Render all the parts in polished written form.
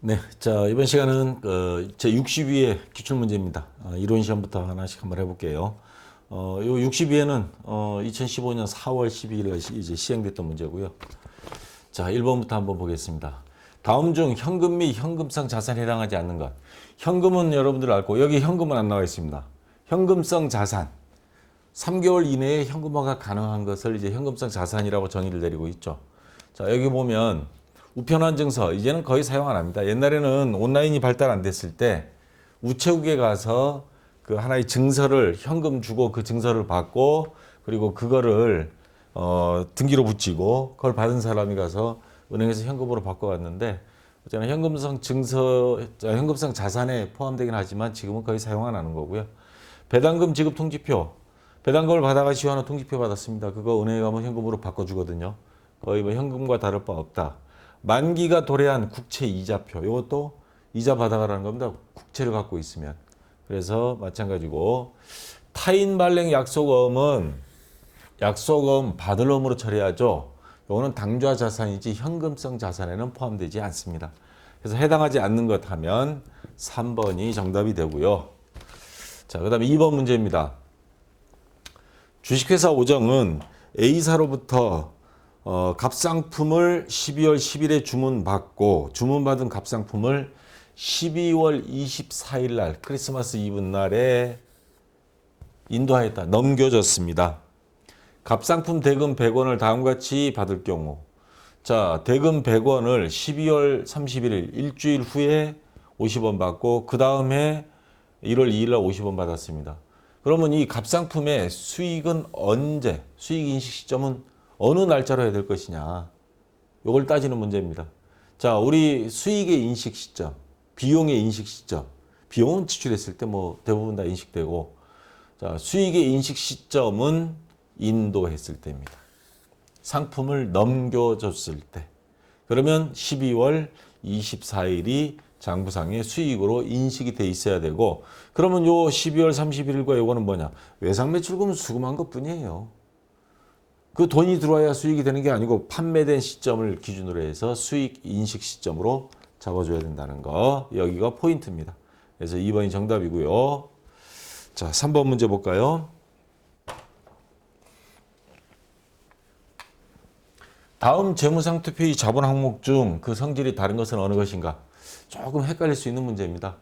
네, 자 이번 시간은 제 62회 기출문제입니다. 이론 시험부터 하나씩 한번 해볼게요. 요 62회는 2015년 4월 12일 이제 시행됐던 문제고요. 자 1번부터 한번 보겠습니다. 다음 중 현금 및 현금성 자산에 해당하지 않는 것. 현금은 여러분들 알고 여기 현금은 안 나와 있습니다. 현금성 자산. 3개월 이내에 현금화가 가능한 것을 이제 현금성 자산이라고 정의를 내리고 있죠. 자 여기 보면 우편환 증서 이제는 거의 사용 안 합니다. 옛날에는 온라인이 발달 안 됐을 때 우체국에 가서 그 하나의 증서를 현금 주고 그 증서를 받고 그리고 그거를 등기로 붙이고 그걸 받은 사람이 가서 은행에서 현금으로 바꿔왔는데 어쨌든 현금성 증서, 현금성 자산에 포함되긴 하지만 지금은 거의 사용 안 하는 거고요. 배당금 지급 통지표, 배당금을 받아가 시효하는 통지표 받았습니다. 그거 은행에 가면 현금으로 바꿔주거든요. 거의 뭐 현금과 다를 바 없다. 만기가 도래한 국채 이자표, 이것도 이자 받아가라는 겁니다. 국채를 갖고 있으면. 그래서 마찬가지고 타인 발행 약속음은 약속음 받을 음으로 처리하죠. 이거는 당좌 자산이지 현금성 자산에는 포함되지 않습니다. 그래서 해당하지 않는 것 하면 3번이 정답이 되고요. 자, 그 다음에 2번 문제입니다. 주식회사 오정은 A사로부터 갑상품을 12월 10일에 주문받고 주문받은 갑상품을 12월 24일 날 크리스마스 이브 날에 인도하였다. 넘겨줬습니다. 갑상품 대금 100원을 다음과 같이 받을 경우 자 대금 100원을 12월 31일 일주일 후에 50원 받고 그 다음에 1월 2일 날 50원 받았습니다. 그러면 이 갑상품의 수익은 언제 수익 인식 시점은 어느 날짜로 해야 될 것이냐. 이걸 따지는 문제입니다. 자, 우리 수익의 인식 시점, 비용의 인식 시점. 비용은 지출했을 때 뭐 대부분 다 인식되고, 자, 수익의 인식 시점은 인도했을 때입니다. 상품을 넘겨줬을 때. 그러면 12월 24일이 장부상의 수익으로 인식이 돼 있어야 되고, 그러면 요 12월 31일과 요거는 뭐냐? 외상매출금은 수금한 것 뿐이에요. 그 돈이 들어와야 수익이 되는 게 아니고 판매된 시점을 기준으로 해서 수익 인식 시점으로 잡아줘야 된다는 거. 여기가 포인트입니다. 그래서 2번이 정답이고요. 자, 3번 문제 볼까요? 다음 재무상투표의 자본 항목 중 그 성질이 다른 것은 어느 것인가? 조금 헷갈릴 수 있는 문제입니다.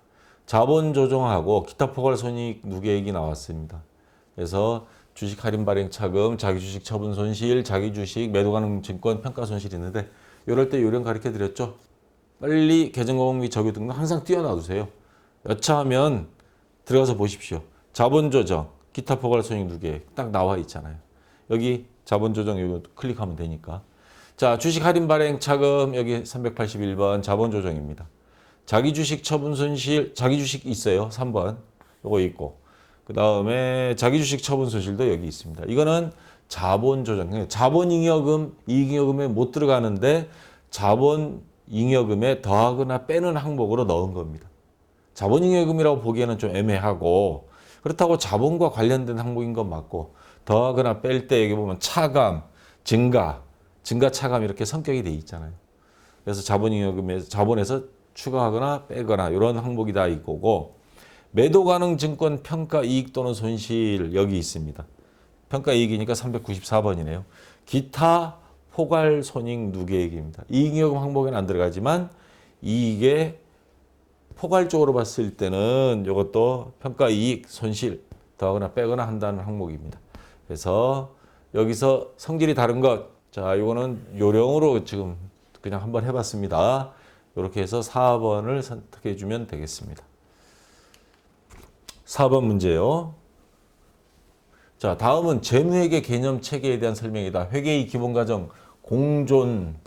자본 조정하고 기타 포괄 손익 누계액이 나왔습니다. 그래서 주식 할인 발행 차금, 자기 주식 처분 손실, 자기 주식 매도 가능 증권 평가 손실이 있는데 이럴 때 요령 가르쳐 드렸죠. 빨리 계정공개 및 적유 등록 항상 띄워놔두세요. 여차하면 들어가서 보십시오. 자본 조정, 기타 포괄 손익 누계액 딱 나와 있잖아요. 여기 자본 조정 이거 클릭하면 되니까. 자, 주식 할인 발행 차금 여기 381번 자본 조정입니다. 자기 주식 처분 손실, 자기 주식 있어요. 3번. 요거 있고. 그 다음에 자기 주식 처분 손실도 여기 있습니다. 이거는 자본 조정. 자본 잉여금, 이익잉여금에 못 들어가는데 자본 잉여금에 더하거나 빼는 항목으로 넣은 겁니다. 자본 잉여금이라고 보기에는 좀 애매하고 그렇다고 자본과 관련된 항목인 건 맞고 더하거나 뺄 때 여기 보면 차감, 증가, 차감 이렇게 성격이 돼 있잖아요. 그래서 자본 잉여금에서 자본에서 추가하거나 빼거나 이런 항목이 다 있고 매도 가능 증권 평가 이익 또는 손실 여기 있습니다. 평가 이익이니까 394번이네요. 기타 포괄 손익 누계액입니다. 이익잉여금 항목에는 안 들어가지만 이익의 포괄적으로 봤을 때는 이것도 평가 이익 손실 더하거나 빼거나 한다는 항목입니다. 그래서 여기서 성질이 다른 것. 자, 이거는 요령으로 지금 그냥 한번 해봤습니다. 이렇게 해서 4번을 선택해 주면 되겠습니다. 4번 문제요. 자, 다음은 재무회계 개념 체계에 대한 설명이다. 회계의 기본 과정 공존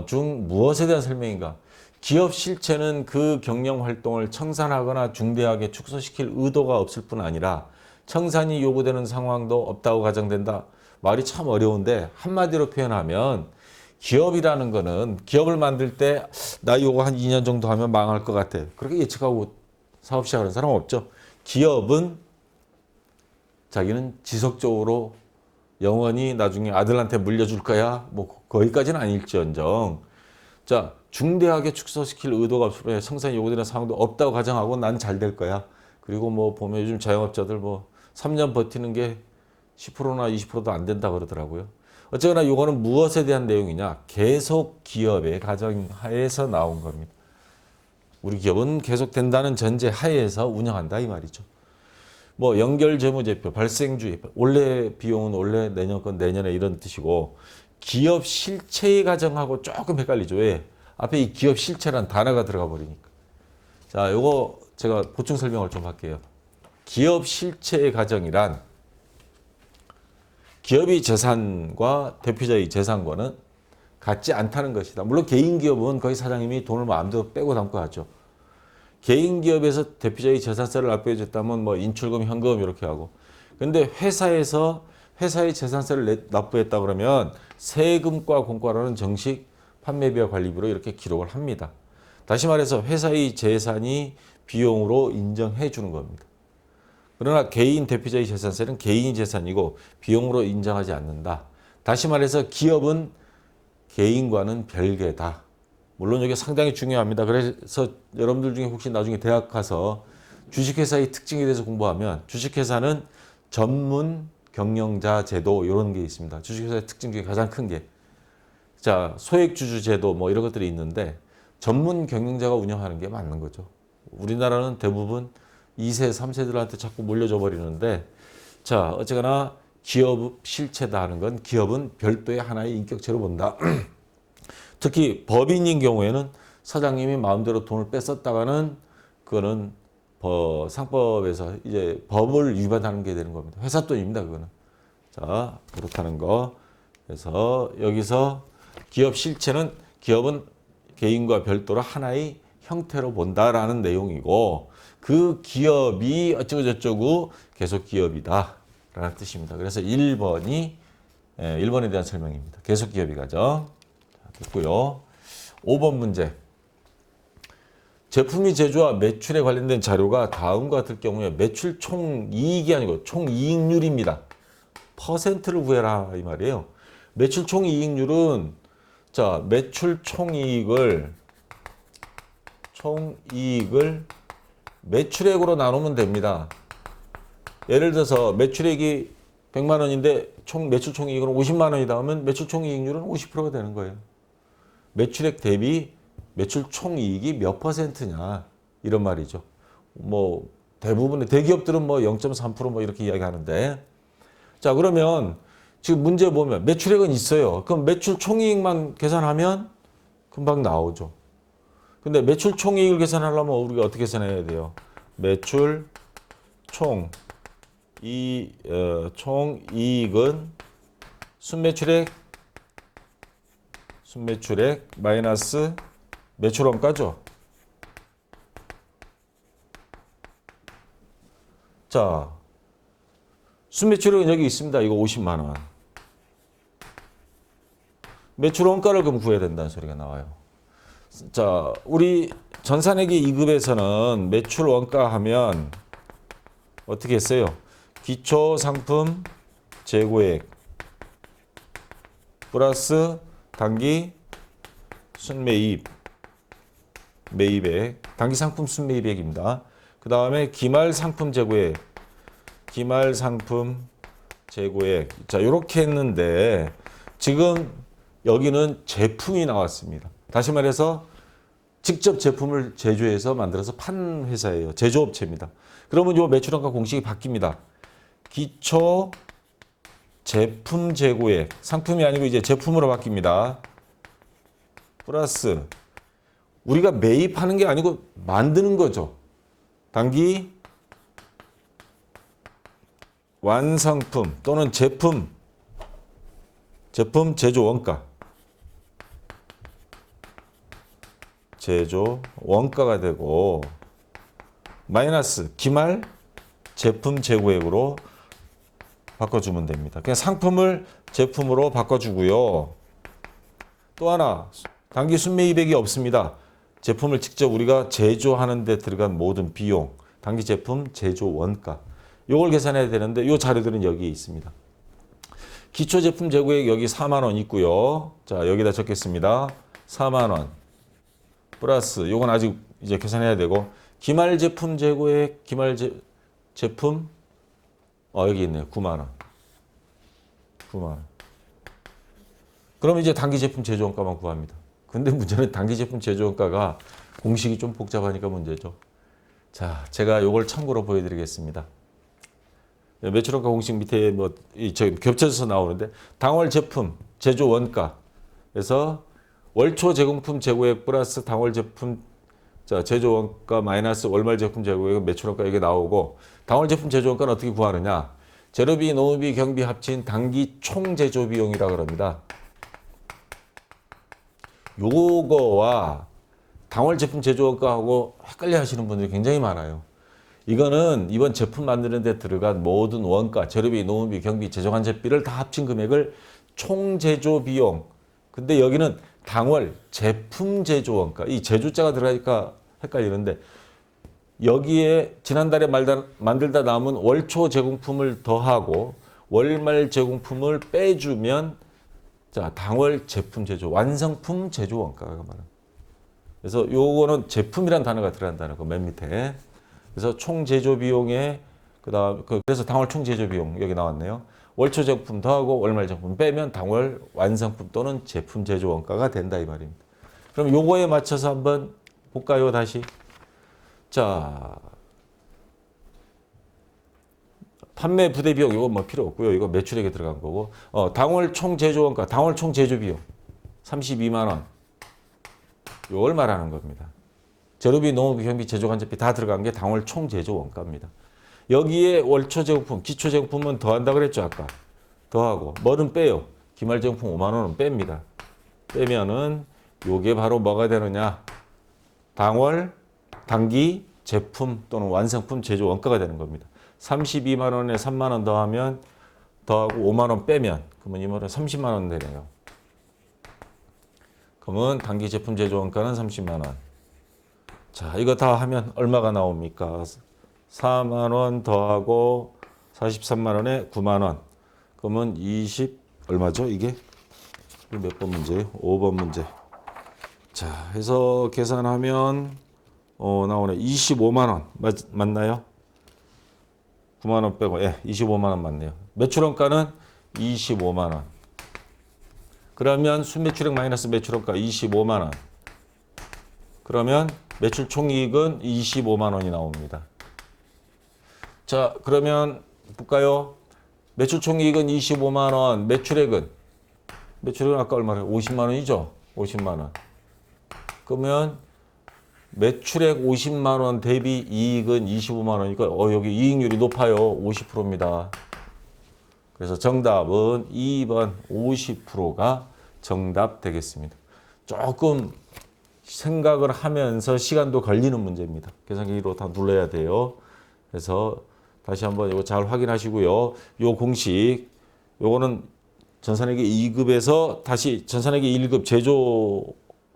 중 무엇에 대한 설명인가? 기업 실체는 그 경영 활동을 청산하거나 중대하게 축소시킬 의도가 없을 뿐 아니라 청산이 요구되는 상황도 없다고 가정된다. 말이 참 어려운데 한마디로 표현하면 기업이라는 거는 기업을 만들 때 나 요거 한 2년 정도 하면 망할 것 같아. 그렇게 예측하고 사업 시작하는 사람 없죠. 기업은 자기는 지속적으로 영원히 나중에 아들한테 물려줄 거야. 뭐 거기까지는 아닐지언정. 자, 중대하게 축소시킬 의도가 없으면 생산 요구되는 상황도 없다고 가정하고 난 잘 될 거야. 그리고 뭐 보면 요즘 자영업자들 뭐 3년 버티는 게 10%나 20%도 안 된다 그러더라고요. 어쨌거나 이거는 무엇에 대한 내용이냐? 계속 기업의 가정하에서 나온 겁니다. 우리 기업은 계속 된다는 전제 하에서 운영한다 이 말이죠. 뭐 연결재무제표, 발생주의, 원래 비용은 원래 내년 건 내년에 이런 뜻이고 기업 실체의 가정하고 조금 헷갈리죠. 왜? 앞에 이 기업 실체란 단어가 들어가 버리니까. 자, 요거 제가 보충 설명을 좀 할게요. 기업 실체의 가정이란 기업의 재산과 대표자의 재산과는 같지 않다는 것이다. 물론 개인 기업은 거의 사장님이 돈을 마음대로 빼고 담고 하죠. 개인 기업에서 대표자의 재산세를 납부해 줬다면 뭐 인출금, 현금 이렇게 하고. 근데 회사에서 회사의 재산세를 납부했다 그러면 세금과 공과로는 정식 판매비와 관리비로 이렇게 기록을 합니다. 다시 말해서 회사의 재산이 비용으로 인정해 주는 겁니다. 그러나 개인 대표자의 재산세는 개인이 재산이고 비용으로 인정하지 않는다. 다시 말해서 기업은 개인과는 별개다. 물론 이게 상당히 중요합니다. 그래서 여러분들 중에 혹시 나중에 대학 가서 주식회사의 특징에 대해서 공부하면 주식회사는 전문 경영자 제도 이런 게 있습니다. 주식회사의 특징 중에 가장 큰 게 자, 소액주주 제도 뭐 이런 것들이 있는데 전문 경영자가 운영하는 게 맞는 거죠. 우리나라는 대부분 2세, 3세들한테 자꾸 물려줘 버리는데 자, 어쨌거나 기업 실체다 하는 건 기업은 별도의 하나의 인격체로 본다. 특히 법인인 경우에는 사장님이 마음대로 돈을 뺐었다가는 그거는 상법에서 이제 법을 위반하는 게 되는 겁니다. 회사 돈입니다, 그거는. 자, 그렇다는 거. 그래서 여기서 기업 실체는 기업은 개인과 별도로 하나의 형태로 본다라는 내용이고 그 기업이 어쩌고저쩌고 계속 기업이다 라는 뜻입니다. 그래서 1번에 대한 설명입니다. 계속 기업이 가정. 됐고요. 5번 문제. 제품의 제조와 매출에 관련된 자료가 다음과 같을 경우에 매출 총이익이 아니고 총이익률입니다. 퍼센트를 구해라 이 말이에요. 매출 총이익률은 자, 매출 총이익을 매출액으로 나누면 됩니다. 예를 들어서 매출액이 100만 원인데 매출 총이익은 50만 원이다 하면 매출 총이익률은 50%가 되는 거예요. 매출액 대비 매출 총이익이 몇 퍼센트냐 이런 말이죠. 뭐 대부분의 대기업들은 뭐 0.3% 이렇게 이야기하는데 자 그러면 지금 문제 보면 매출액은 있어요. 그럼 매출 총이익만 계산하면 금방 나오죠. 근데 매출 총이익을 계산하려면 우리가 어떻게 계산해야 돼요? 매출 총이익은 순매출액 마이너스 매출원가죠. 자, 순매출액은 여기 있습니다. 이거 50만 원. 매출원가를 그럼 구해야 된다는 소리가 나와요. 자, 우리 전산회계 2급에서는 매출원가 하면 어떻게 했어요? 기초상품 재고액 플러스 단기 매입액, 단기 상품 순매입액입니다. 그 다음에 기말 상품 재고액. 자, 요렇게 했는데 지금 여기는 제품이 나왔습니다. 다시 말해서 직접 제품을 제조해서 만들어서 판 회사예요. 제조업체입니다. 그러면 요 매출원가 공식이 바뀝니다. 기초 제품 재고액, 상품이 아니고 이제 제품으로 바뀝니다. 플러스 우리가 매입하는 게 아니고 만드는 거죠. 단기 완성품 또는 제품 제조 원가가 되고 마이너스 기말 제품 재고액으로 바꿔주면 됩니다. 그냥 상품을 제품으로 바꿔주고요. 또 하나 단기 순매입액이 없습니다. 제품을 직접 우리가 제조하는 데 들어간 모든 비용, 단기 제품 제조 원가 이걸 계산해야 되는데 이 자료들은 여기에 있습니다. 기초 제품 재고액 여기 4만 원 있고요. 자, 여기다 적겠습니다. 4만 원. 플러스 요건 아직 이제 계산해야 되고 기말 제품 재고액 제품 여기 있네요. 9만 원. 9만 원. 그럼 이제 단기 제품 제조원가만 구합니다. 근데 문제는 단기 제품 제조원가가 공식이 좀 복잡하니까 문제죠. 자, 제가 요걸 참고로 보여드리겠습니다. 매출원가 공식 밑에 겹쳐져서 나오는데 당월 제품 제조 원가에서 월초 제공품 재고액 플러스 당월 제품 제조 원가 마이너스 월말 제품 재고액 매출원가 이게 나오고 당월 제품 제조 원가는 어떻게 구하느냐? 재료비, 노무비, 경비 합친 단기 총 제조 비용이라고 합니다. 요거와 당월 제품 제조 원가하고 헷갈려 하시는 분들이 굉장히 많아요. 이거는 이번 제품 만드는 데 들어간 모든 원가, 재료비, 노무비, 경비, 제조관제비를 다 합친 금액을 총 제조 비용. 근데 여기는 당월 제품 제조 원가. 이 제조자가 들어가니까 헷갈리는데 여기에 지난달에 만들다 남은 월초 제공품을 더하고 월말 제공품을 빼주면 자, 당월 제품 제조, 완성품 제조 원가가 말합니다. 그래서 요거는 제품이란 단어가 들어간다는 거 맨 밑에. 그래서 총 제조 비용에 그래서 당월 총 제조 비용 여기 나왔네요. 월초 제품 더하고 월말 제품 빼면 당월 완성품 또는 제품 제조 원가가 된다 이 말입니다. 그럼 요거에 맞춰서 한번 볼까요, 다시? 자, 판매 부대 비용 이거 뭐 필요 없고요. 이거 매출액에 들어간 거고. 당월 총 제조 원가, 당월 총 제조 비용 32만 원. 요걸 말하는 겁니다. 재료비, 노무비, 경비, 제조관제비 다 들어간 게 당월 총 제조 원가입니다. 여기에 월초 제공품, 기초 제공품은 더한다 그랬죠, 아까. 더하고 뭐는 빼요. 기말 제공품 5만 원은 뺍니다. 빼면은 요게 바로 뭐가 되느냐? 당월 단기 제품 또는 완성품 제조 원가가 되는 겁니다. 32만 원에 3만 원 더하고 5만 원 빼면 그러면 이 말은 30만 원 되네요. 그러면 단기 제품 제조 원가는 30만 원. 자, 이거 다 하면 얼마가 나옵니까? 4만 원 더하고 43만 원에 9만 원. 그러면 20 얼마죠? 이게 몇 번 문제예요? 5번 문제. 자, 해서 계산하면 나오네. 25만 원 맞나요? 9만 원 빼고 25만 원 맞네요. 매출원가는 25만 원. 그러면 순매출액 마이너스 매출원가 25만 원. 그러면 매출 총이익은 25만 원이 나옵니다. 자, 그러면 볼까요? 매출 총이익은 25만 원, 매출액은 아까 얼마래요? 50만 원이죠? 50만 원. 그러면 매출액 50만 원 대비 이익은 25만 원이니까 여기 이익률이 높아요. 50%입니다. 그래서 정답은 2번 50%가 정답 되겠습니다. 조금 생각을 하면서 시간도 걸리는 문제입니다. 계산기로 다 눌러야 돼요. 그래서 다시 한번 이거 잘 확인하시고요. 요 공식, 요거는 전산회계 2급에서 다시 전산회계 1급 제조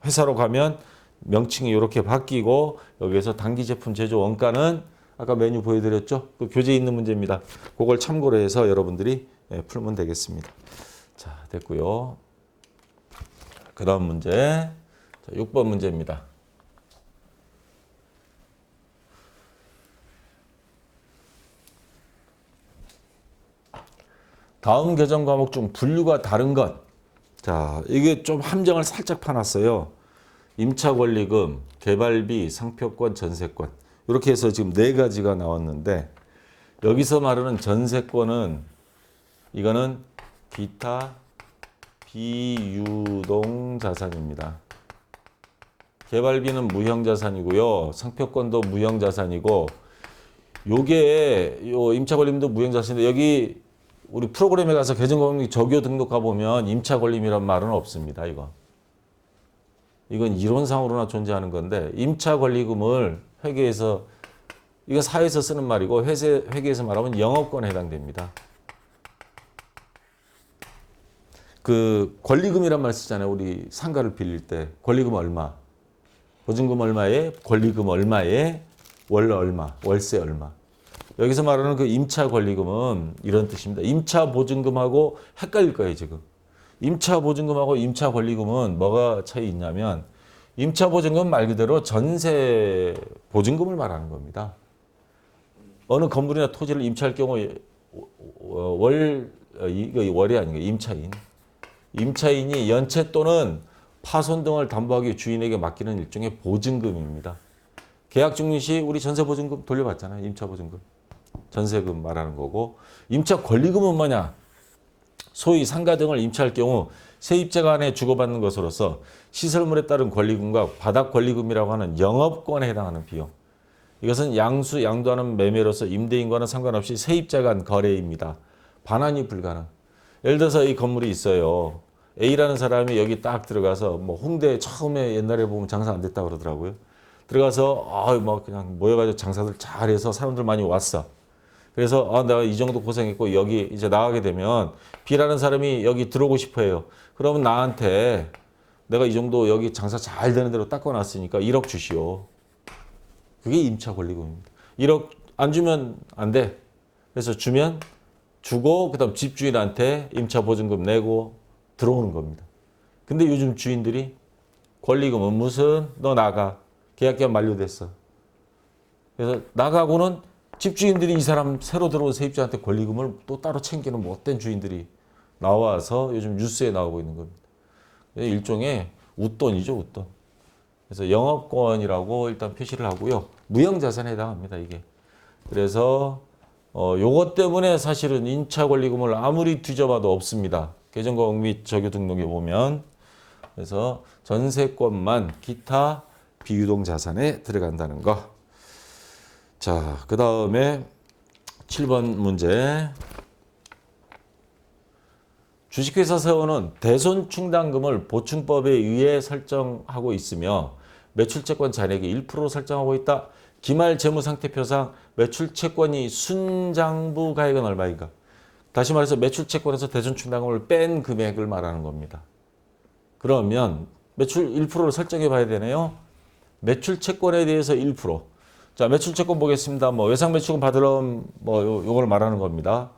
회사로 가면 명칭이 이렇게 바뀌고 여기에서 단기 제품 제조 원가는 아까 메뉴 보여드렸죠? 그 교재에 있는 문제입니다. 그걸 참고로 해서 여러분들이 풀면 되겠습니다. 자, 됐고요. 그 다음 문제. 자, 6번 문제입니다. 다음 개정 과목 중 분류가 다른 것. 자, 이게 좀 함정을 살짝 파놨어요. 임차 권리금, 개발비, 상표권, 전세권. 이렇게 해서 지금 4가지가 나왔는데 여기서 말하는 전세권은 이거는 기타 비유동 자산입니다. 개발비는 무형 자산이고요. 상표권도 무형 자산이고 요게 요 임차 권리금도 무형 자산인데 여기 우리 프로그램에 가서 개정과목 적용 등록 가보면 임차 권리금이란 말은 없습니다. 이건 이론상으로나 존재하는 건데 임차 권리금을 회계에서 이건 사회에서 쓰는 말이고 회계에서 말하면 영업권에 해당됩니다. 그 권리금이란 말 쓰잖아요. 우리 상가를 빌릴 때 권리금 얼마, 보증금 얼마에, 권리금 얼마에, 월 얼마, 월세 얼마. 여기서 말하는 그 임차 권리금은 이런 뜻입니다. 임차 보증금하고 헷갈릴 거예요, 지금. 임차 보증금하고 임차 권리금은 뭐가 차이 있냐면 임차 보증금 말 그대로 전세 보증금을 말하는 겁니다. 어느 건물이나 토지를 임차할 경우 이거 월이 아니고 임차인이 연체 또는 파손 등을 담보하기 위해 주인에게 맡기는 일종의 보증금입니다. 계약 중립 시 우리 전세 보증금 돌려받잖아요. 임차 보증금. 전세금 말하는 거고, 임차 권리금은 뭐냐? 소위 상가 등을 임차할 경우 세입자 간에 주고받는 것으로서 시설물에 따른 권리금과 바닥 권리금이라고 하는 영업권에 해당하는 비용. 이것은 양도하는 매매로서 임대인과는 상관없이 세입자 간 거래입니다. 반환이 불가능. 예를 들어서 이 건물이 있어요. A라는 사람이 여기 딱 들어가서 뭐 홍대 처음에 옛날에 보면 장사 안 됐다고 그러더라고요. 들어가서 뭐 그냥 모여가지고 장사들 잘해서 사람들 많이 왔어. 그래서 내가 이 정도 고생했고 여기 이제 나가게 되면 B라는 사람이 여기 들어오고 싶어 해요. 그러면 나한테 내가 이 정도 여기 장사 잘 되는 대로 닦아놨으니까 1억 주시오. 그게 임차 권리금입니다. 1억 안 주면 안 돼. 그래서 주면 주고 그다음 집주인한테 임차 보증금 내고 들어오는 겁니다. 근데 요즘 주인들이 권리금은 무슨 너 나가. 계약기간 만료됐어. 그래서 나가고는 집주인들이 이 사람 새로 들어온 세입자한테 권리금을 또 따로 챙기는 못된 주인들이 나와서 요즘 뉴스에 나오고 있는 겁니다. 일종의 웃돈이죠, 웃돈. 그래서 영업권이라고 일단 표시를 하고요. 무형자산에 해당합니다, 이게. 그래서 요것 때문에 사실은 임차 권리금을 아무리 뒤져봐도 없습니다. 개정과목 및 적용 등록에 보면. 그래서 전세권만 기타 비유동 자산에 들어간다는 거. 자, 그 다음에 7번 문제. 주식회사 세워는 대손충당금을 보충법에 의해 설정하고 있으며 매출채권 잔액이 1% 설정하고 있다. 기말 재무상태표상 매출채권이 순장부 가액은 얼마인가? 다시 말해서 매출채권에서 대손충당금을 뺀 금액을 말하는 겁니다. 그러면 매출 1%를 설정해 봐야 되네요. 매출채권에 대해서 1%. 자, 매출채권 보겠습니다. 뭐 외상매출금 받으려면 뭐 요걸 말하는 겁니다.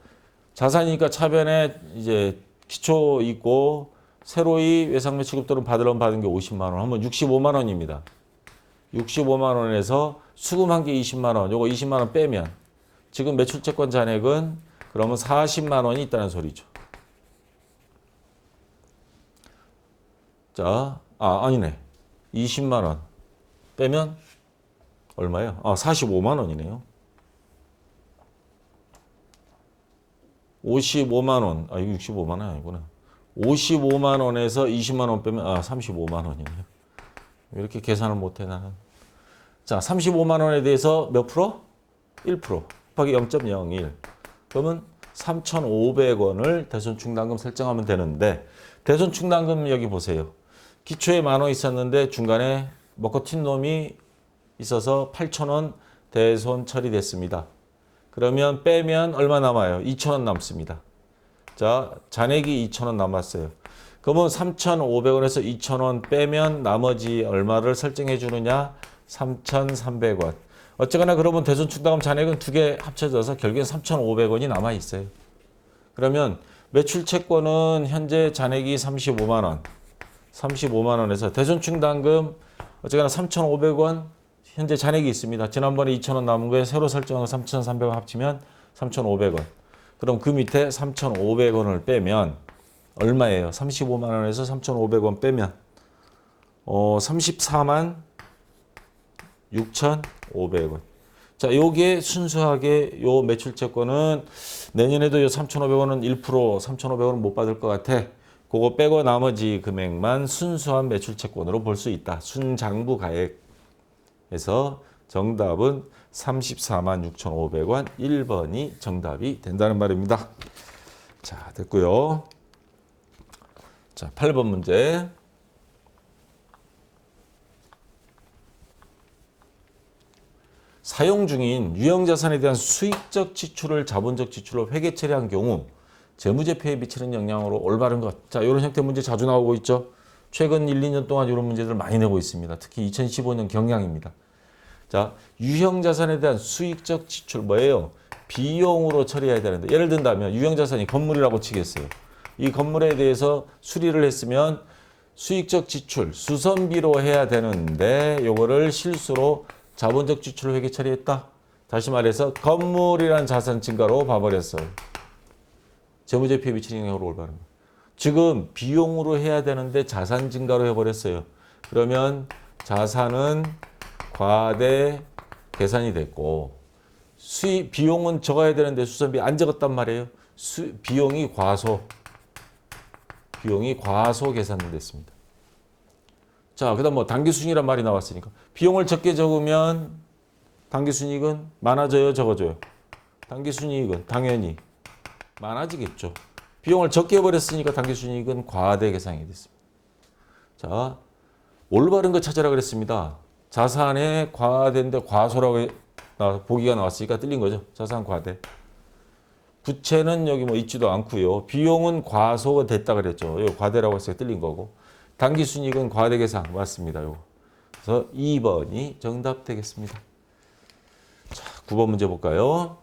자산이니까 차변에 이제 기초 있고 새로이 외상매출금 또는 받으려면 받은 게 50만 원 하면 65만 원입니다. 65만 원에서 수금한 게 20만 원. 요거 20만 원 빼면 지금 매출채권 잔액은 그러면 40만 원이 있다는 소리죠. 자, 아니네. 20만 원 빼면 얼마예요? 45만 원이네요. 55만 원. 이거 65만 원 아니구나. 55만 원에서 20만 원 빼면 35만 원이네요. 이렇게 계산을 못해 나는. 자, 35만 원에 대해서 몇 프로? 1% 곱하기 0.01. 그러면 3,500원을 대손충당금 설정하면 되는데 대손충당금 여기 보세요. 기초에 10,000원 있었는데 중간에 먹고 튄 놈이 있어서 8,000원 대손 처리됐습니다. 그러면 빼면 얼마 남아요? 2,000원 남습니다. 자, 잔액이 2,000원 남았어요. 그러면 3,500원에서 2,000원 빼면 나머지 얼마를 설정해 주느냐? 3,300원. 어쨌거나 그러면 대손충당금 잔액은 두 개 합쳐져서 결국엔 3,500원이 남아 있어요. 그러면 매출채권은 현재 잔액이 35만 원. 35만 원에서 대손충당금 어쨌거나 3,500원 현재 잔액이 있습니다. 지난번에 2,000원 남은 거에 새로 설정한 3,300원 합치면 3,500원. 그럼 그 밑에 3,500원을 빼면 얼마예요? 35만 원에서 3,500원 빼면 34만 6,500원. 자, 요게 순수하게 요 매출채권은 내년에도 요 3,500원은 1%, 3,500원은 못 받을 것 같아. 그거 빼고 나머지 금액만 순수한 매출채권으로 볼 수 있다. 순장부 가액에서 정답은 34만 6,500원 1번이 정답이 된다는 말입니다. 자, 됐고요. 자, 8번 문제. 사용 중인 유형자산에 대한 수익적 지출을 자본적 지출로 회계 처리한 경우 재무제표에 미치는 영향으로 올바른 것. 자, 이런 형태 문제 자주 나오고 있죠. 최근 1, 2년 동안 이런 문제들 많이 내고 있습니다. 특히 2015년 경향입니다. 자, 유형자산에 대한 수익적 지출 뭐예요? 비용으로 처리해야 되는데 예를 든다면 유형자산이 건물이라고 치겠어요. 이 건물에 대해서 수리를 했으면 수익적 지출, 수선비로 해야 되는데 요거를 실수로 자본적 지출로 회계 처리했다. 다시 말해서 건물이란 자산 증가로 봐버렸어요. 재무제표에 미치는 영향으로 올바른 거. 지금 비용으로 해야 되는데 자산 증가로 해버렸어요. 그러면 자산은 과대 계산이 됐고 비용은 적어야 되는데 수선비 안 적었단 말이에요. 비용이 과소 계산됐습니다. 자, 그다음 뭐 당기순이란 말이 나왔으니까 비용을 적게 적으면 당기순이익은 많아져요, 적어져요? 당기순이익은 당연히 많아지겠죠. 비용을 적게 해버렸으니까 당기순이익은 과대 계산이 됐습니다. 자, 올바른 거 찾으라 그랬습니다. 자산에 과대인데 과소라고 보기가 나왔으니까 틀린 거죠. 자산 과대. 부채는 여기 뭐 있지도 않고요. 비용은 과소가 됐다 그랬죠. 여기 과대라고 했어요. 틀린 거고. 당기순이익은 과대 계산 맞습니다. 요거. 그래서 2번이 정답 되겠습니다. 자, 9번 문제 볼까요?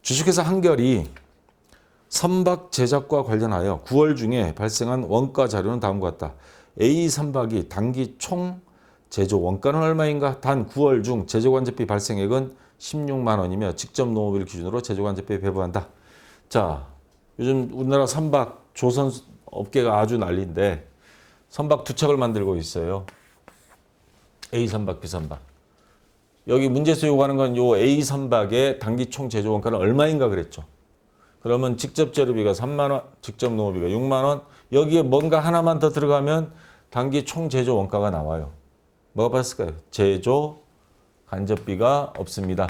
주식회사 한결이 선박 제작과 관련하여 9월 중에 발생한 원가 자료는 다음과 같다. A 선박이 단기 총 제조 원가는 얼마인가? 단 9월 중 제조관제비 발생액은 16만 원이며 직접 농업일 기준으로 제조관제비에 배부한다. 자, 요즘 우리나라 선박 조선 업계가 아주 난리인데 선박 두 척을 만들고 있어요. A 선박, B 선박. 여기 문제에서 요구하는 건 요 A 선박의 단기 총 제조 원가는 얼마인가 그랬죠. 그러면 직접 재료비가 3만 원, 직접 농업비가 6만 원. 여기에 뭔가 하나만 더 들어가면 단기 총 제조 원가가 나와요. 뭐가 빠졌을까요? 제조 간접비가 없습니다.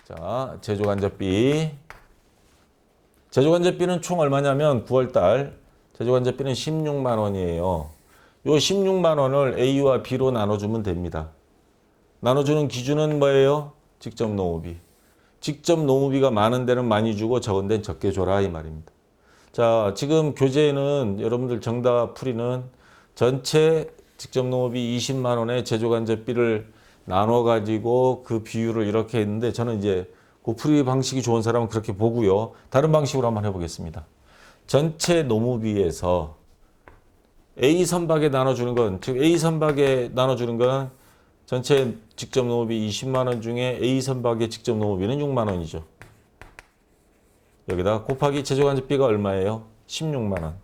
자, 제조 간접비. 제조 간접비는 총 얼마냐면 9월 달 제조 간접비는 16만 원이에요. 요 16만 원을 A와 B로 나눠주면 됩니다. 나눠주는 기준은 뭐예요? 직접 농업비. 직접 농업비가 많은 데는 많이 주고 적은 데는 적게 줘라 이 말입니다. 자, 지금 교재에는 여러분들 정답 풀이는 전체 직접 농업비 20만 원에 제조간접비를 나눠가지고 그 비율을 이렇게 했는데 저는 이제 그 풀이 방식이 좋은 사람은 그렇게 보고요. 다른 방식으로 한번 해보겠습니다. 전체 농업비에서 A 선박에 나눠주는 건, 즉 A 선박에 나눠주는 건 전체 직접 농업비 20만 원 중에 A 선박의 직접 농업비는 6만 원이죠. 여기다 곱하기 제조간접비가 얼마예요? 16만 원.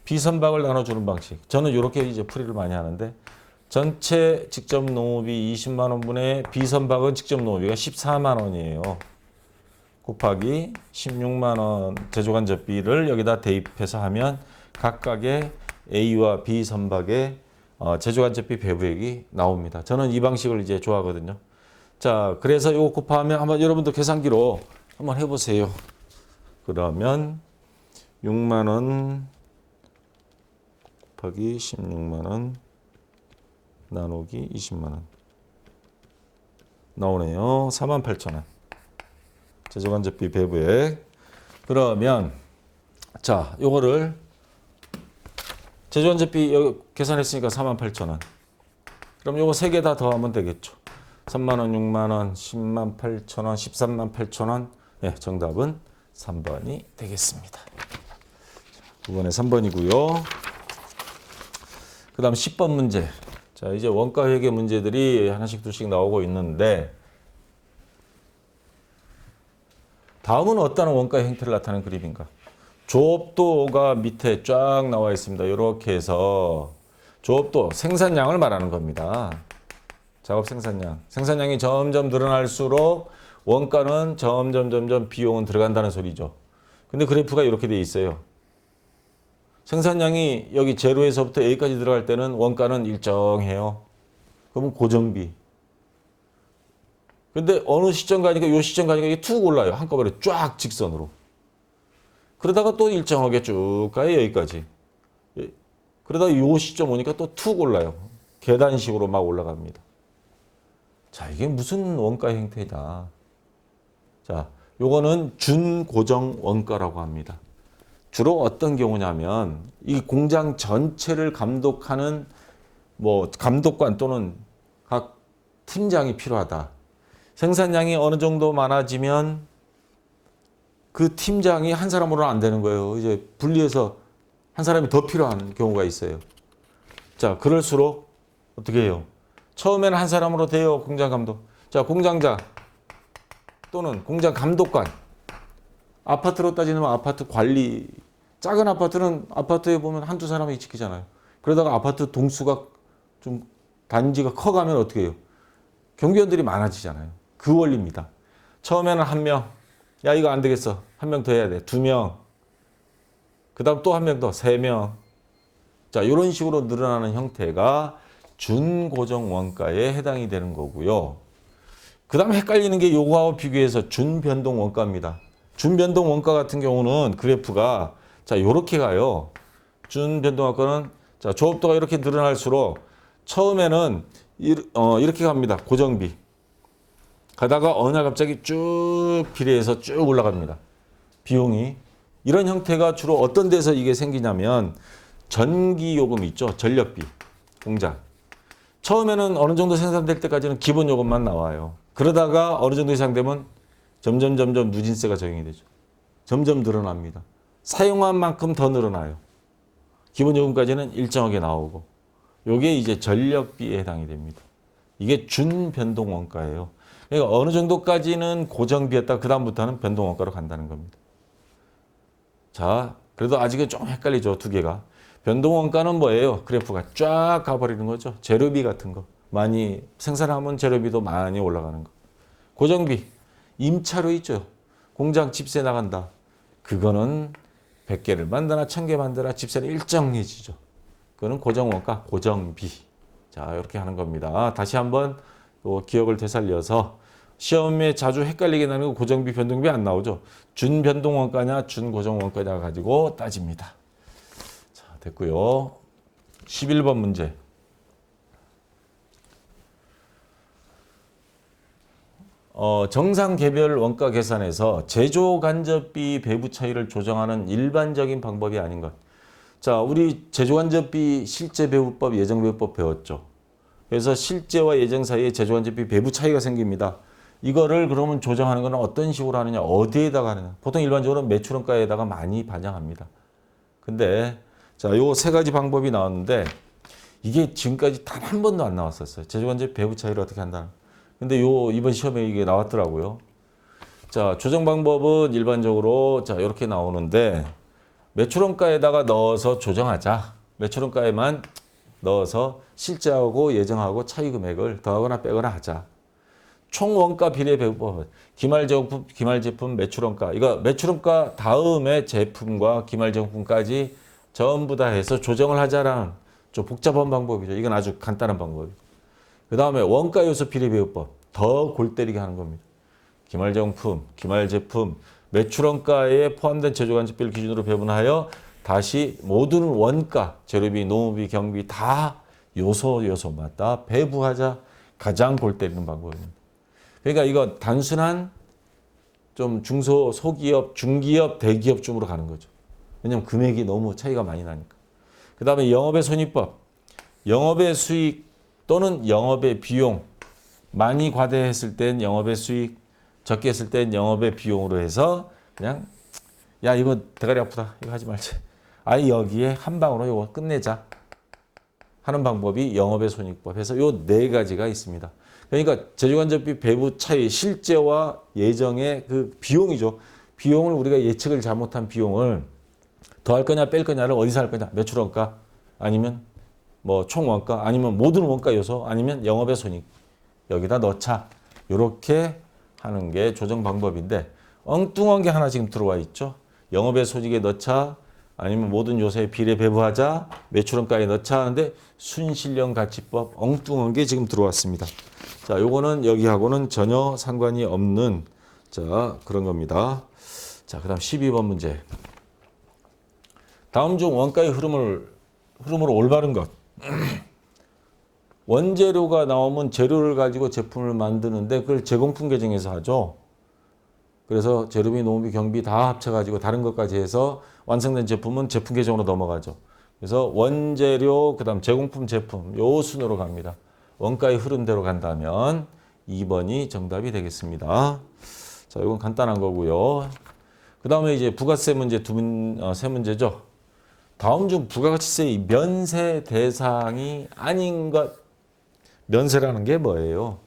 B 선박을 나눠주는 방식. 저는 이렇게 이제 풀이를 많이 하는데 전체 직접 농업비 20만 원분의 B 선박은 직접 농업비가 14만 원이에요. 곱하기 16만 원 제조간접비를 여기다 대입해서 하면 각각의 A와 B 선박의 제조간접비 배부액이 나옵니다. 저는 이 방식을 이제 좋아하거든요. 자, 그래서 이거 곱하면 한번 여러분도 계산기로 한번 해보세요. 그러면 6만 원 곱하기 16만 원 나누기 20만 원 나오네요. 48,000원. 제조간접비 배부액. 그러면 자, 요거를 제조간접비 여기 계산했으니까 48,000원. 그럼 요거 세 개 다 더하면 되겠죠. 3만 원, 6만 원, 10만 8천 원, 13만 8천 원. 네, 정답은 3번이 되겠습니다. 9번에 3번이고요. 그 다음 10번 문제. 자, 이제 원가 회계 문제들이 하나씩 둘씩 나오고 있는데 다음은 어떤 원가 형태를 나타내는 그림인가? 조업도가 밑에 쫙 나와 있습니다. 이렇게 해서 조업도 생산량을 말하는 겁니다. 작업 생산량. 생산량이 점점 늘어날수록 원가는 점점 비용은 들어간다는 소리죠. 근데 그래프가 이렇게 돼 있어요. 생산량이 여기 제로에서부터 A까지 들어갈 때는 원가는 일정해요. 그러면 고정비. 근데 어느 시점 가니까 이 시점 가니까 이게 툭 올라요. 한꺼번에 쫙 직선으로. 그러다가 또 일정하게 쭉 가요. 여기까지. 그러다가 이 시점 오니까 또 툭 올라요. 계단식으로 막 올라갑니다. 자, 이게 무슨 원가 형태냐. 자, 요거는 준고정 원가라고 합니다. 주로 어떤 경우냐면 이 공장 전체를 감독하는 뭐 감독관 또는 각 팀장이 필요하다. 생산량이 어느 정도 많아지면 그 팀장이 한 사람으로는 안 되는 거예요. 이제 분리해서 한 사람이 더 필요한 경우가 있어요. 자, 그럴수록 어떻게 해요? 처음에는 한 사람으로 돼요. 공장 감독. 자, 공장장 또는 공장 감독관. 아파트로 따지면 아파트 관리. 작은 아파트는 아파트에 보면 한두 사람이 지키잖아요. 그러다가 아파트 동수가 좀 단지가 커가면 어떻게 해요? 경비원들이 많아지잖아요. 그 원리입니다. 처음에는 한 명. 야, 이거 안 되겠어. 한 명 더 해야 돼. 2명. 그 다음 또 한 명 더. 3명. 자, 이런 식으로 늘어나는 형태가 준고정 원가에 해당이 되는 거고요. 그 다음에 헷갈리는 게 요거하고 비교해서 준변동 원가입니다. 준변동 원가 같은 경우는 그래프가 자, 요렇게 가요. 준변동 원가는 자, 조업도가 이렇게 늘어날수록 처음에는 이렇게 갑니다. 고정비. 가다가 어느 날 갑자기 쭉 비례해서 쭉 올라갑니다. 비용이. 이런 형태가 주로 어떤 데서 이게 생기냐면 전기요금 있죠. 전력비. 공장. 처음에는 어느 정도 생산될 때까지는 기본 요금만 나와요. 그러다가 어느 정도 이상 되면 점점 누진세가 적용이 되죠. 점점 늘어납니다. 사용한 만큼 더 늘어나요. 기본 요금까지는 일정하게 나오고. 요게 이제 전력비에 해당이 됩니다. 이게 준변동 원가예요. 그러니까 어느 정도까지는 고정비였다. 그 다음부터는 변동 원가로 간다는 겁니다. 자, 그래도 아직은 좀 헷갈리죠. 두 개가. 변동 원가는 뭐예요? 그래프가 쫙 가버리는 거죠. 재료비 같은 거. 많이 생산하면 재료비도 많이 올라가는 거. 고정비. 임차료 있죠. 공장 집세 나간다. 그거는 100개를 만드나 1000개 만드나 집세는 일정해지죠. 그거는 고정원가, 고정비. 자, 이렇게 하는 겁니다. 다시 한번 또 기억을 되살려서 시험에 자주 헷갈리게 나는 거 고정비, 변동비 안 나오죠. 준변동원가냐, 준고정원가냐 가지고 따집니다. 자, 됐고요. 11번 문제. 정상 개별 원가 계산에서 제조 간접비 배부 차이를 조정하는 일반적인 방법이 아닌 것. 자, 우리 제조 간접비 실제 배부법, 예정 배부법 배웠죠. 그래서 실제와 예정 사이에 제조 간접비 배부 차이가 생깁니다. 이거를 그러면 조정하는 것은 어떤 식으로 하느냐, 어디에다가 하느냐. 보통 일반적으로 매출원가에다가 많이 반영합니다. 근데 자, 요 세 가지 방법이 나왔는데 이게 지금까지 단 한 번도 안 나왔었어요. 제조 간접비 배부 차이를 어떻게 한다는. 근데 이번 시험에 이게 나왔더라고요. 자, 조정 방법은 일반적으로 자, 이렇게 나오는데 매출원가에다가 넣어서 조정하자. 매출원가에만 넣어서 실제하고 예정하고 차이 금액을 더하거나 빼거나 하자. 총 원가 비례 배부법. 기말 제품 매출원가. 이거 매출원가 다음에 제품과 기말 제품까지 전부 다 해서 조정을 하자라는 좀 복잡한 방법이죠. 이건 아주 간단한 방법이에요. 그 다음에 원가 요소 비례 배부법. 더 골 때리게 하는 겁니다. 기말정품, 기말제품, 매출원가에 포함된 제조간접비를 기준으로 배분하여 다시 모든 원가, 재료비, 노무비, 경비 다 요소마다 배부하자. 가장 골 때리는 방법입니다. 그러니까 이거 단순한 좀 중소, 소기업, 중기업, 대기업쯤으로 가는 거죠. 왜냐하면 금액이 너무 차이가 많이 나니까. 그 다음에 영업의 손익법. 영업의 수익 또는 영업의 비용. 많이 과대했을 땐 영업의 수익, 적게 했을 땐 영업의 비용으로 해서 그냥 야, 이거 대가리 아프다. 이거 하지 말자. 아예 여기에 한 방으로 이거 끝내자 하는 방법이 영업의 손익법 해서 요 네 가지가 있습니다. 그러니까 제조간접비 배부 차이, 실제와 예정의 그 비용이죠. 비용을 우리가 예측을 잘못한 비용을 더할 거냐 뺄 거냐를 어디서 할 거냐. 매출원가 아니면 뭐 총원가 아니면 모든 원가 요소 아니면 영업의 손익 여기다 넣자. 이렇게 하는 게 조정 방법인데 엉뚱한 게 하나 지금 들어와 있죠. 영업의 손익에 넣자 아니면 모든 요소에 비례 배부하자 매출원가에 넣자 하는데 순실현가치법 엉뚱한 게 지금 들어왔습니다. 자, 요거는 여기하고는 전혀 상관이 없는 자 그런 겁니다. 자, 그다음 12번 문제. 다음 중 원가의 흐름으로 올바른 것. 원재료가 나오면 재료를 가지고 제품을 만드는데 그걸 제공품 계정에서 하죠. 그래서 재료비, 노무비, 경비 다 합쳐가지고 다른 것까지 해서 완성된 제품은 제품 계정으로 넘어가죠. 그래서 원재료, 그 다음 제공품, 제품 요 순으로 갑니다. 원가의 흐름대로 간다면 2번이 정답이 되겠습니다. 자, 이건 간단한 거고요. 그 다음에 이제 부가세 문제 세 문제죠. 다음 중 부가가치세의 면세 대상이 아닌 것. 면세라는 게 뭐예요?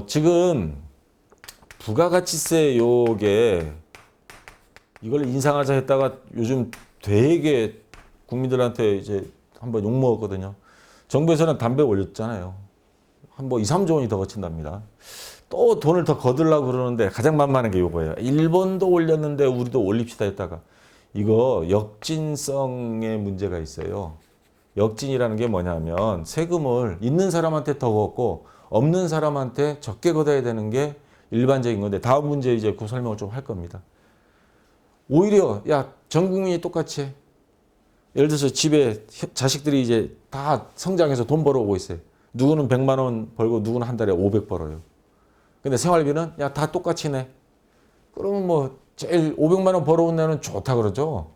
지금 부가가치세 요게 이걸 인상하자 했다가 요즘 되게 국민들한테 이제 한번 욕먹었거든요. 정부에서는 담배 올렸잖아요. 한 뭐 2, 3조 원이 더 거친답니다. 또 돈을 더 거들라고 그러는데 가장 만만한 게 요거예요. 일본도 올렸는데 우리도 올립시다 했다가 이거 역진성의 문제가 있어요. 역진이라는 게 뭐냐면 세금을 있는 사람한테 더 걷고 없는 사람한테 적게 걷어야 되는 게 일반적인 건데 다음 문제 이제 그 설명을 좀 할 겁니다. 오히려 야, 전 국민이 똑같이 해. 예를 들어서 집에 자식들이 이제 다 성장해서 돈 벌어오고 있어요. 누구는 100만 원 벌고 누구는 한 달에 500 벌어요. 근데 생활비는 야, 다 똑같이 내. 그러면 뭐 제일 500만 원 벌어온 애는 좋다 그러죠.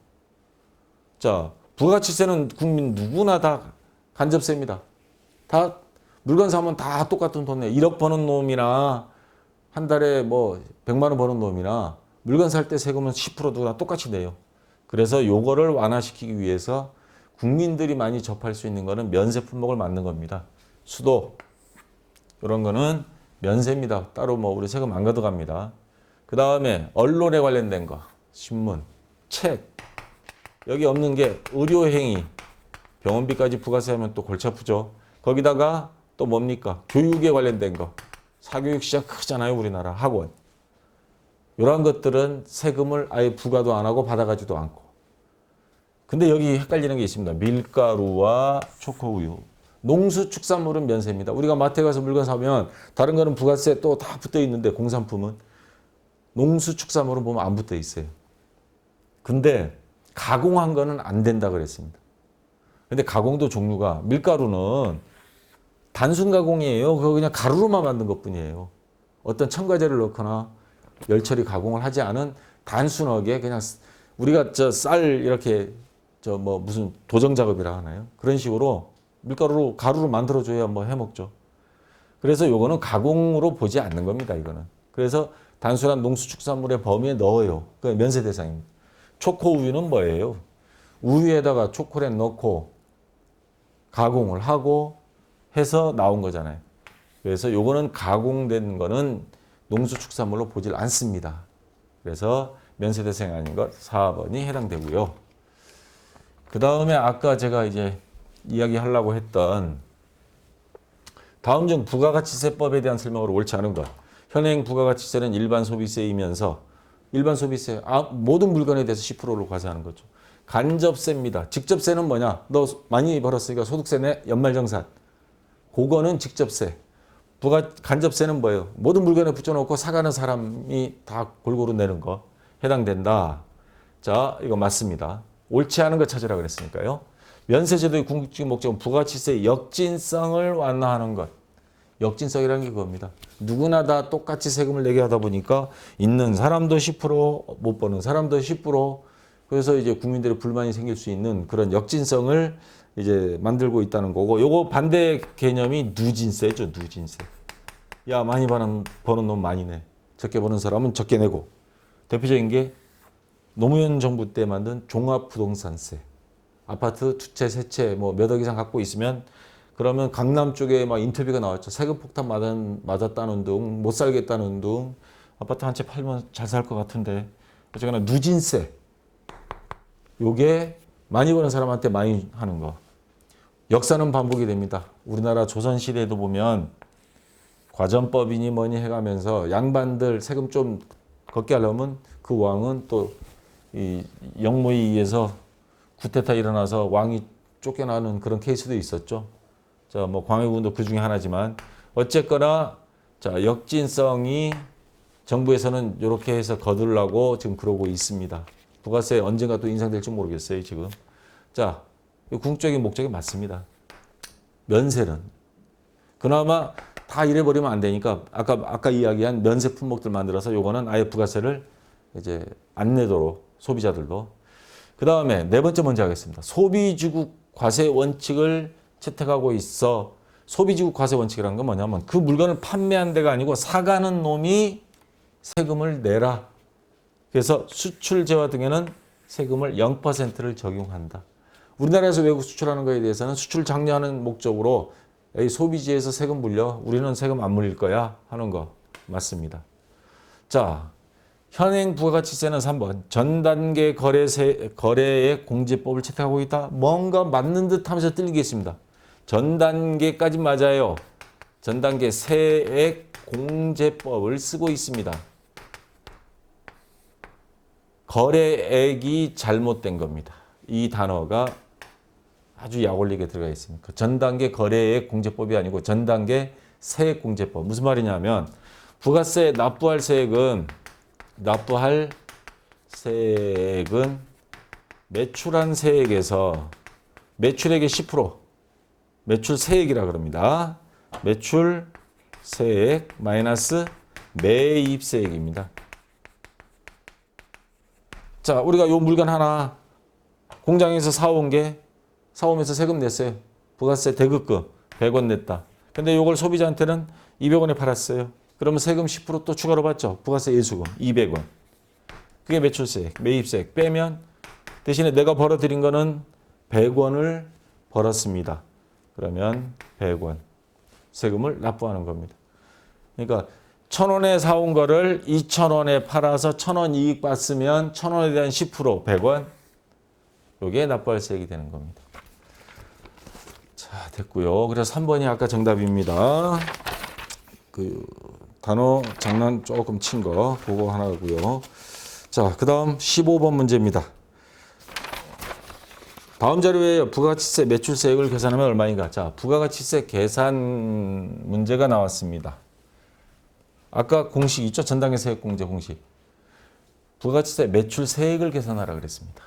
자, 부가가치세는 국민 누구나 다 간접세입니다. 다 물건 사면 다 똑같은 돈 내. 1억 버는 놈이나 한 달에 뭐 100만 원 버는 놈이나 물건 살 때 세금은 10% 누구나 똑같이 내요. 그래서 요거를 완화시키기 위해서 국민들이 많이 접할 수 있는 거는 면세 품목을 만든 겁니다. 수도 이런 거는 면세입니다. 따로 뭐 우리 세금 안 가져갑니다. 그 다음에 언론에 관련된 거, 신문, 책. 여기 없는 게 의료행위, 병원비까지 부가세하면 또 골치 아프죠. 거기다가 또 뭡니까? 교육에 관련된 거. 사교육 시장 크잖아요, 우리나라 학원. 이런 것들은 세금을 아예 부과도 안 하고 받아가지도 않고. 근데 여기 헷갈리는 게 있습니다. 밀가루와 초코우유. 농수축산물은 면세입니다. 우리가 마트에 가서 물건 사면 다른 거는 부가세 또 다 붙어 있는데 공산품은 농수축산물은 보면 안 붙어 있어요. 근데 가공한 거는 안 된다 그랬습니다. 근데 가공도 종류가 밀가루는 단순 가공이에요. 그거 그냥 가루로만 만든 것뿐이에요. 어떤 첨가제를 넣거나 열처리 가공을 하지 않은 단순하게 그냥 우리가 저 쌀 이렇게 저 뭐 무슨 도정 작업이라 하나요? 그런 식으로 밀가루로 가루로 만들어줘야 뭐 해먹죠. 그래서 요거는 가공으로 보지 않는 겁니다. 이거는. 그래서 단순한 농수축산물의 범위에 넣어요. 그 면세 대상입니다. 초코우유는 뭐예요? 우유에다가 초콜릿 넣고 가공을 하고 해서 나온 거잖아요. 그래서 요거는 가공된 거는 농수축산물로 보질 않습니다. 그래서 면세 대상이 아닌 것 4번이 해당되고요. 그 다음에 아까 제가 이제 이야기하려고 했던 다음 중 부가가치세법에 대한 설명으로 옳지 않은 것. 현행 부가가치세는 일반 소비세이면서 일반 소비세 모든 물건에 대해서 10%를 과세하는 거죠. 간접세입니다. 직접세는 뭐냐? 너 많이 벌었으니까 소득세 내 연말정산. 그거는 직접세. 간접세는 뭐예요? 모든 물건에 붙여놓고 사가는 사람이 다 골고루 내는 거 해당된다. 자, 이거 맞습니다. 옳지 않은 거 찾으라 그랬으니까요. 면세제도의 궁극적 목적은 부가가치세의 역진성을 완화하는 것. 역진성이라는 게 그겁니다. 누구나 다 똑같이 세금을 내게 하다 보니까 있는 사람도 10%, 못 버는 사람도 10%. 그래서 이제 국민들의 불만이 생길 수 있는 그런 역진성을 이제 만들고 있다는 거고, 요거 반대 개념이 누진세죠, 누진세. 야, 많이 버는 놈 많이 내. 적게 버는 사람은 적게 내고. 대표적인 게 노무현 정부 때 만든 종합부동산세. 아파트 두 채, 세 채, 뭐 몇 억 이상 갖고 있으면 그러면 강남 쪽에 막 인터뷰가 나왔죠. 세금 폭탄 맞았다는 둥, 못 살겠다는 둥. 아파트 한 채 팔면 잘 살 것 같은데. 어쨌거나 누진세. 요게 많이 버는 사람한테 많이 하는 거. 역사는 반복이 됩니다. 우리나라 조선시대에도 보면 과전법이니 뭐니 해가면서 양반들 세금 좀 걷게 하려면 그 왕은 또 이 영모에 의해서 쿠데타 일어나서 왕이 쫓겨나는 그런 케이스도 있었죠. 자, 뭐 광해군도 그 중에 하나지만 어쨌거나 자, 역진성이 정부에서는 이렇게 해서 거두려고 지금 그러고 있습니다. 부가세 언젠가 또 인상될지 모르겠어요, 지금. 자, 궁극적인 목적이 맞습니다. 면세는. 그나마 다 이래버리면 안 되니까 아까 이야기한 면세 품목들 만들어서 요거는 아예 부가세를 이제 안 내도록 소비자들도. 그 다음에 네 번째 먼저 하겠습니다. 소비지국 과세 원칙을 채택하고 있어. 소비지국 과세 원칙이라는 건 뭐냐면 그 물건을 판매한 데가 아니고 사가는 놈이 세금을 내라. 그래서 수출재화 등에는 세금을 0%를 적용한다. 우리나라에서 외국 수출하는 거에 대해서는 수출 장려하는 목적으로 소비지에서 세금 물려 우리는 세금 안 물릴 거야 하는 거 맞습니다. 자, 현행 부가가치세는 3번 전단계 거래액 공제법을 채택하고 있다. 뭔가 맞는 듯 하면서 틀리겠습니다. 전단계까지 맞아요. 전단계 세액 공제법을 쓰고 있습니다. 거래액이 잘못된 겁니다. 이 단어가 아주 약올리게 들어가 있습니다. 전단계 거래액 공제법이 아니고 전단계 세액 공제법. 무슨 말이냐면 부가세 납부할 세액은 매출한 세액에서 매출액의 10% 매출 세액이라 그럽니다. 매출 세액 마이너스 매입 세액입니다. 자, 우리가 요 물건 하나 공장에서 사오면서 세금 냈어요. 부가세 대급금 100원 냈다. 근데 요걸 소비자한테는 200원에 팔았어요. 그러면 세금 10% 또 추가로 받죠. 부가세 예수금 200원. 그게 매출세액, 매입세액 빼면 대신에 내가 벌어들인 거는 100원을 벌었습니다. 그러면 100원 세금을 납부하는 겁니다. 그러니까 1,000원에 사온 거를 2,000원에 팔아서 1,000원 이익 봤으면 1,000원에 대한 10% 100원 요게 납부할 세액이 되는 겁니다. 자, 됐고요. 그래서 3번이 아까 정답입니다. 그 단어 장난 조금 친 거 그거 하나고요. 자, 그다음 15번 문제입니다. 다음 자료에 부가가치세 매출세액을 계산하면 얼마인가? 자, 부가가치세 계산 문제가 나왔습니다. 아까 공식 있죠? 전당의 세액 공제 공식. 부가가치세 매출세액을 계산하라 그랬습니다.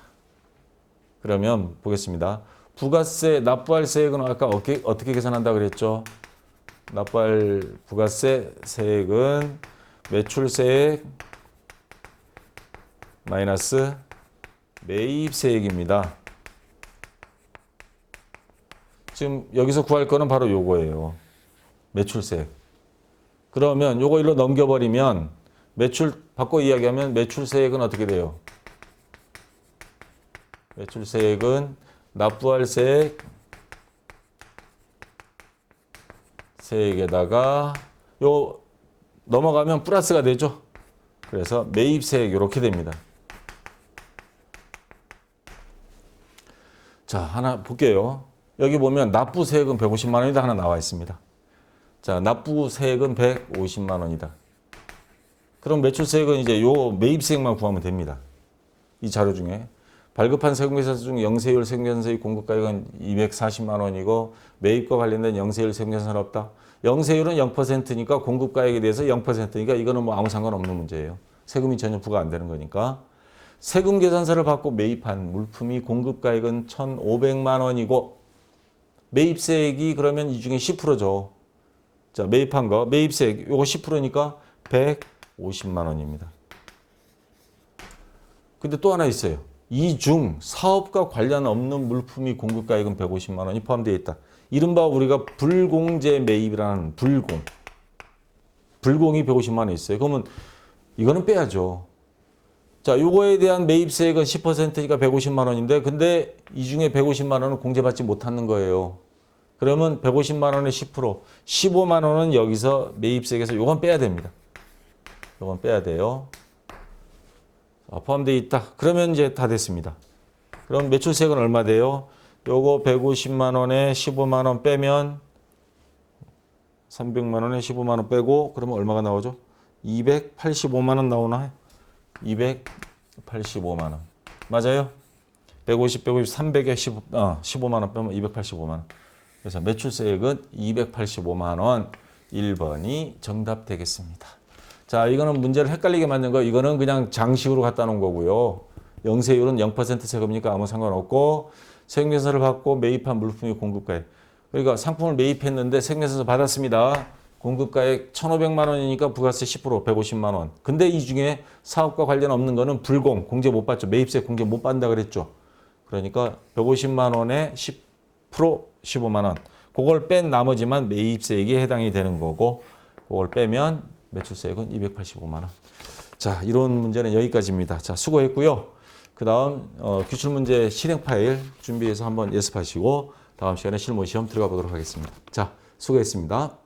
그러면 보겠습니다. 부가세 납부할 세액은 아까 어떻게 계산한다 그랬죠? 납부할 부가세 세액은 매출세액 마이너스 매입세액입니다. 지금 여기서 구할 거는 바로 요거예요. 매출세액. 그러면 요거 일로 넘겨버리면 바꿔 이야기하면 매출세액은 어떻게 돼요? 매출세액은 납부할 세액에다가 요 넘어가면 플러스가 되죠. 그래서 매입세액 이렇게 됩니다. 자, 하나 볼게요. 여기 보면 납부세액은 150만 원이다 하나 나와 있습니다. 자, 납부세액은 150만 원이다. 그럼 매출세액은 이제 요 매입세액만 구하면 됩니다. 이 자료 중에 발급한 세금계산서 중 영세율 세금계산서의 공급가액은 240만 원이고 매입과 관련된 영세율 세금계산서는 없다. 영세율은 0%니까 공급가액에 대해서 0%니까 이거는 뭐 아무 상관없는 문제예요. 세금이 전혀 부과 안 되는 거니까. 세금계산서를 받고 매입한 물품이 공급가액은 1,500만 원이고 매입세액이 그러면 이 중에 10%죠. 자, 매입한 거 매입세액 요거 10%니까 150만 원입니다. 근데 또 하나 있어요. 이 중 사업과 관련 없는 물품이 공급가액은 150만 원이 포함되어 있다. 이른바 우리가 불공제 매입이라는 불공이 150만 원 있어요. 그러면 이거는 빼야죠. 자, 요거에 대한 매입세액은 10%니까 150만 원인데 근데 이 중에 150만 원은 공제받지 못하는 거예요. 그러면 150만 원의 10%, 15만 원은 여기서 매입세액에서 요건 빼야 됩니다. 요건 빼야 돼요. 포함되어 있다. 그러면 이제 다 됐습니다. 그럼 매출세액은 얼마 돼요? 요거 150만 원에 15만 원 빼면 300만 원에 15만 원 빼고 그러면 얼마가 나오죠? 285만 원 나오나? 285만 원. 맞아요? 150, 300에 15만 원 빼면 285만 원. 그래서 매출세액은 285만 원. 1번이 정답 되겠습니다. 자, 이거는 문제를 헷갈리게 만든 거. 이거는 그냥 장식으로 갖다 놓은 거고요. 영세율은 0% 세금이니까 아무 상관없고 세금계산서를 받고 매입한 물품이 공급가액. 그러니까 상품을 매입했는데 세금계산서 받았습니다. 공급가액 1,500만 원이니까 부가세 10% 150만 원. 근데 이 중에 사업과 관련 없는 거는 공제 못 받죠. 매입세 공제 못 받는다 그랬죠. 그러니까 150만 원에 10% 15만 원. 그걸 뺀 나머지만 매입세액에 해당이 되는 거고 그걸 빼면 매출세액은 285만 원. 자, 이론 문제는 여기까지입니다. 자, 수고했고요. 그 다음 기출문제 실행 파일 준비해서 한번 예습하시고 다음 시간에 실무 시험 들어가 보도록 하겠습니다. 자, 수고했습니다.